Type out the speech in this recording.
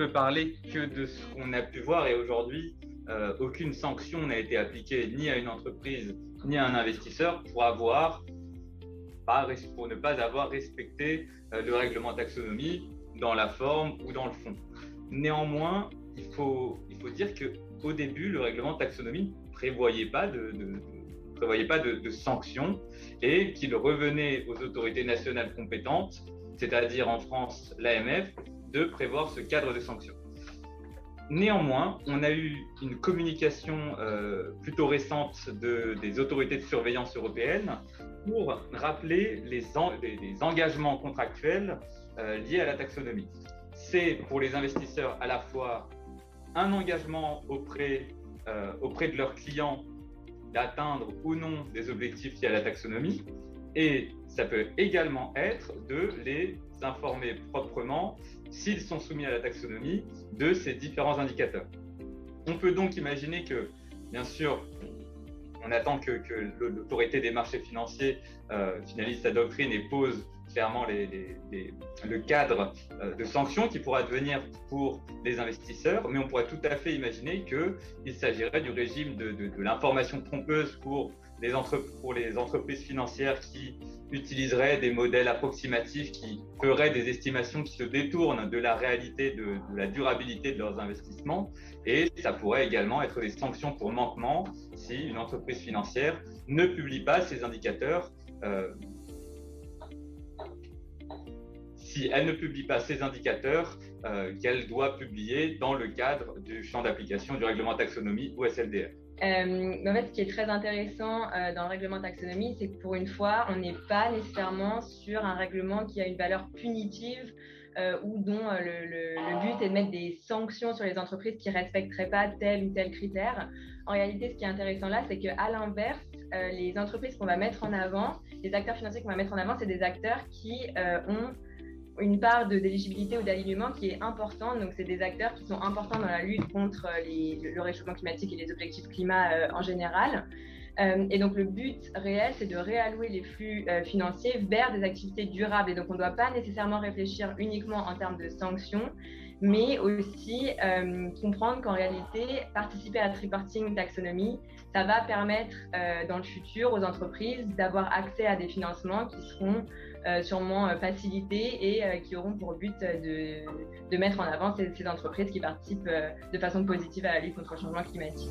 peut parler que de ce qu'on a pu voir, et aujourd'hui, aucune sanction n'a été appliquée ni à une entreprise ni à un investisseur pour ne pas avoir respecté le règlement taxonomie dans la forme ou dans le fond. Néanmoins, il faut dire qu'au début, le règlement taxonomie ne prévoyait pas de sanctions et qu'il revenait aux autorités nationales compétentes, c'est-à-dire en France l'AMF, de prévoir ce cadre de sanctions. Néanmoins, on a eu une communication plutôt récente des autorités de surveillance européennes pour rappeler les engagements contractuels liés à la taxonomie. C'est pour les investisseurs à la fois un engagement auprès de leurs clients d'atteindre ou non des objectifs liés à la taxonomie, et ça peut également être de les informer proprement, s'ils sont soumis à la taxonomie, de ces différents indicateurs. On peut donc imaginer que, bien sûr, on attend que l'autorité des marchés financiers finalise sa doctrine et pose clairement le cadre de sanctions qui pourra advenir pour les investisseurs, mais on pourrait tout à fait imaginer qu'il s'agirait du régime de l'information trompeuse pour les entreprises financières qui utiliseraient des modèles approximatifs, qui feraient des estimations qui se détournent de la réalité de la durabilité de leurs investissements. Et ça pourrait également être des sanctions pour manquement si une entreprise financière ne publie pas ces indicateurs. Si elle ne publie pas ces indicateurs qu'elle doit publier dans le cadre du champ d'application du règlement taxonomie ou SFDR. En fait, ce qui est très intéressant dans le règlement taxonomie, c'est que pour une fois, on n'est pas nécessairement sur un règlement qui a une valeur punitive ou dont le but est de mettre des sanctions sur les entreprises qui ne respecteraient pas tel ou tel critère. En réalité, ce qui est intéressant là, c'est qu'à l'inverse, les entreprises qu'on va mettre en avant, les acteurs financiers qu'on va mettre en avant, c'est des acteurs qui ont une part d'éligibilité ou d'alignement qui est importante. Donc, c'est des acteurs qui sont importants dans la lutte contre le réchauffement climatique et les objectifs climat en général. Et donc, le but réel, c'est de réallouer les flux financiers vers des activités durables. Et donc, on ne doit pas nécessairement réfléchir uniquement en termes de sanctions, mais aussi comprendre qu'en réalité, participer à la reporting taxonomie, ça va permettre dans le futur aux entreprises d'avoir accès à des financements qui seront sûrement facilités et qui auront pour but de mettre en avant ces entreprises qui participent de façon positive à la lutte contre le changement climatique.